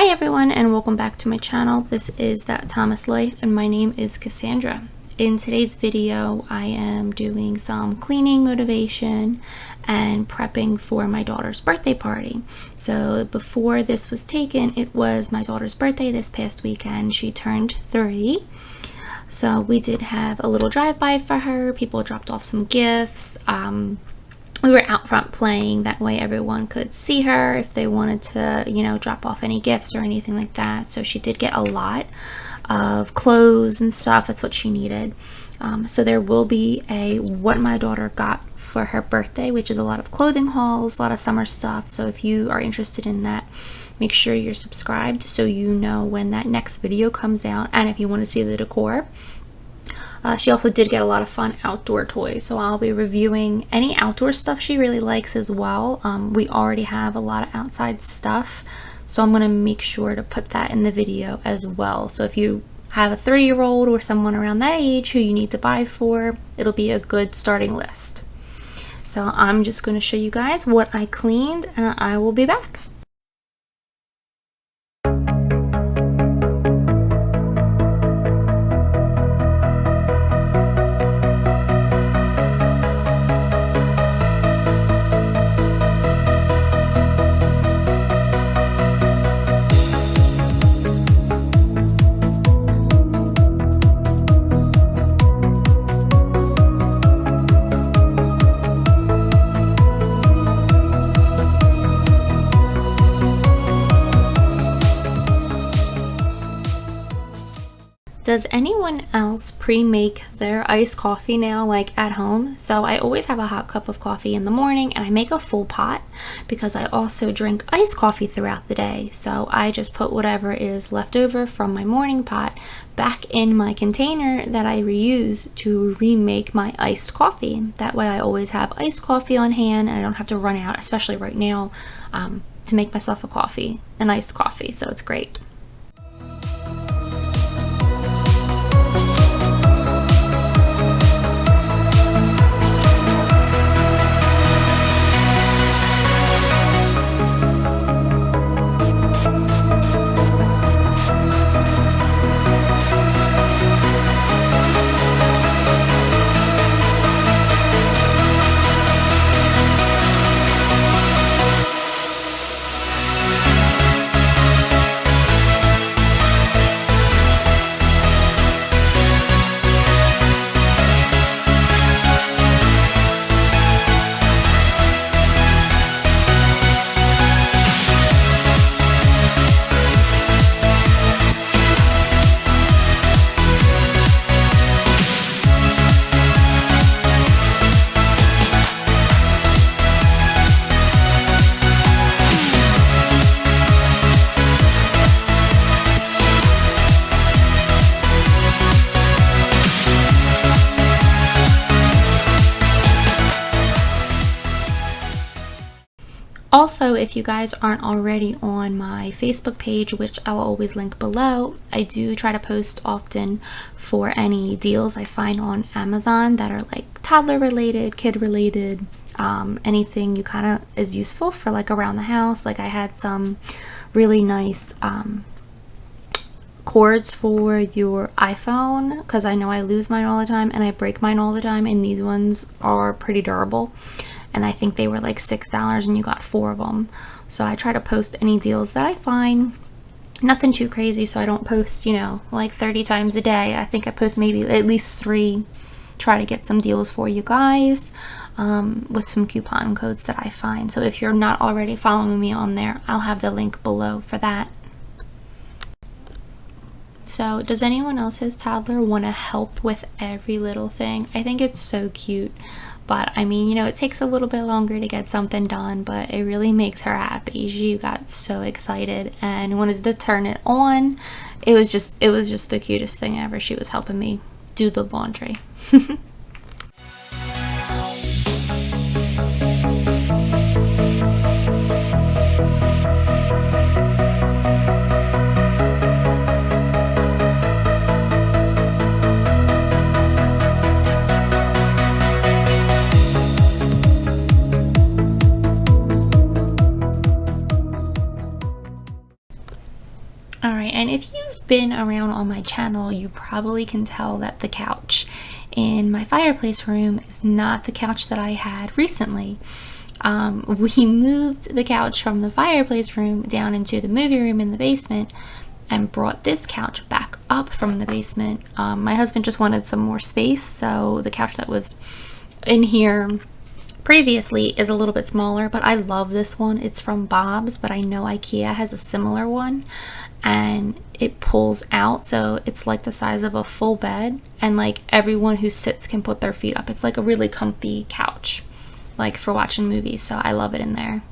Hi everyone, and welcome back to my channel. This is That Thomas Life and my name is Cassandra. In today's video I am doing some cleaning motivation and prepping for my daughter's birthday party. So before this was taken, it was my daughter's birthday this past weekend. She turned 3. So we did have a little drive-by for her. People dropped off some gifts. We were out front playing, that way everyone could see her if they wanted to, you know, drop off any gifts or anything like that. So she did get a lot of clothes and stuff. That's what she needed. So there will be a what my daughter got for her birthday, which is a lot of clothing hauls, a lot of summer stuff. So if you are interested in that, make sure you're subscribed so you know when that next video comes out, and if you want to see the decor. She also did get a lot of fun outdoor toys, so I'll be reviewing any outdoor stuff she really likes as well. We already have a lot of outside stuff, so I'm going to make sure to put that in the video as well. So if you have a 3-year-old or someone around that age who you need to buy for, it'll be a good starting list. So I'm just going to show you guys what I cleaned, and I will be back. Does anyone else pre-make their iced coffee now, like at home? So I always have a hot cup of coffee in the morning, and I make a full pot because I also drink iced coffee throughout the day. So I just put whatever is left over from my morning pot back in my container that I reuse to remake my iced coffee. That way I always have iced coffee on hand and I don't have to run out, especially right now, to make myself an iced coffee. So it's great. Also, if you guys aren't already on my Facebook page, which I'll always link below, I do try to post often for any deals I find on Amazon that are like toddler related, kid related, anything you kind of is useful for like around the house. Like I had some really nice cords for your iPhone, because I know I lose mine all the time and I break mine all the time, and these ones are pretty durable. And I think they were like $6 and you got 4 of them. So I try to post any deals that I find. Nothing too crazy, so I don't post, you know, like 30 times a day. I think I post maybe at least 3. Try to get some deals for you guys with some coupon codes that I find. So if you're not already following me on there, I'll have the link below for that. So does anyone else's toddler want to help with every little thing? I think it's so cute. But I mean, you know, it takes a little bit longer to get something done, but it really makes her happy. She got so excited and wanted to turn it on. It was just the cutest thing ever. She was helping me do the laundry. And if you've been around on my channel, you probably can tell that the couch in my fireplace room is not the couch that I had recently. We moved the couch from the fireplace room down into the movie room in the basement and brought this couch back up from the basement. My husband just wanted some more space, so the couch that was in here previously is a little bit smaller, but I love this one. It's from Bob's, but I know IKEA has a similar one, and it pulls out, so it's like the size of a full bed, and like everyone who sits can put their feet up. It's like a really comfy couch, like for watching movies, so I love it in there.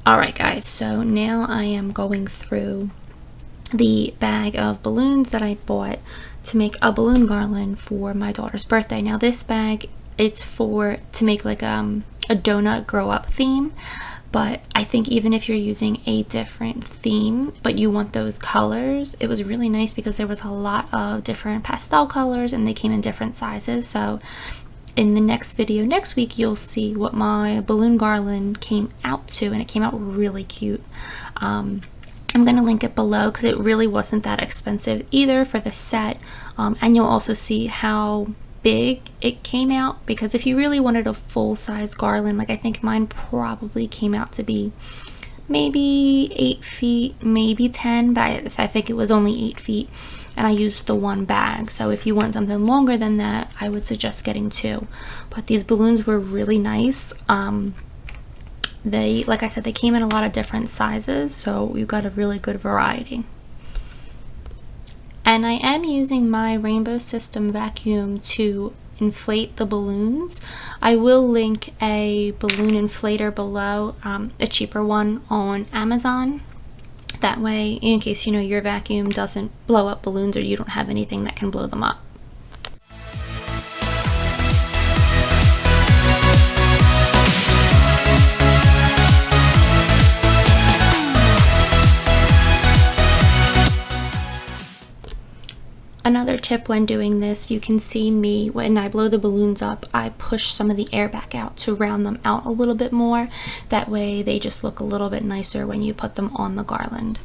Alright guys, so now I am going through the bag of balloons that I bought to make a balloon garland for my daughter's birthday. Now this bag, it's to make like a donut grow up theme, but I think even if you're using a different theme but you want those colors, it was really nice because there was a lot of different pastel colors and they came in different sizes. So in the next video next week, you'll see what my balloon garland came out to, and it came out really cute. I'm going to link it below because it really wasn't that expensive either for the set, and you'll also see how big it came out, because if you really wanted a full-size garland, like I think mine probably came out to be maybe 8 feet, maybe 10, but I think it was only 8 feet. And I used the one bag, so if you want something longer than that, I would suggest getting 2. But these balloons were really nice. They, like I said, they came in a lot of different sizes, so you got a really good variety. And I am using my Rainbow System vacuum to inflate the balloons. I will link a balloon inflator below, a cheaper one on Amazon. That way, in case your vacuum doesn't blow up balloons or you don't have anything that can blow them up. Another tip when doing this, you can see me when I blow the balloons up, I push some of the air back out to round them out a little bit more. That way they just look a little bit nicer when you put them on the garland.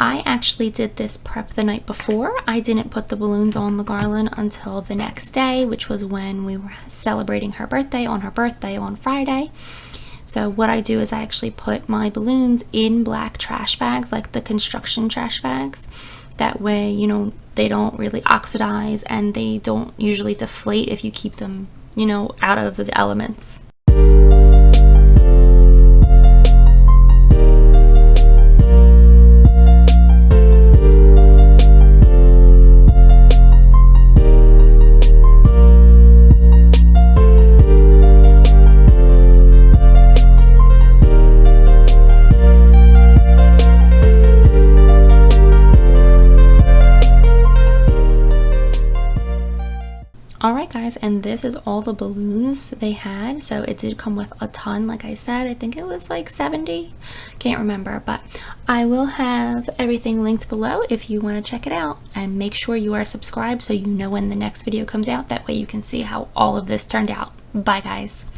I actually did this prep the night before. I didn't put the balloons on the garland until the next day, which was when we were celebrating her birthday on Friday. So what I do is I actually put my balloons in black trash bags, like the construction trash bags. That way, they don't really oxidize and they don't usually deflate if you keep them, out of the elements. Alright guys, and this is all the balloons they had. So it did come with a ton, like I said. I think it was like 70. Can't remember, but I will have everything linked below if you want to check it out. And make sure you are subscribed so you know when the next video comes out. That way you can see how all of this turned out. Bye guys.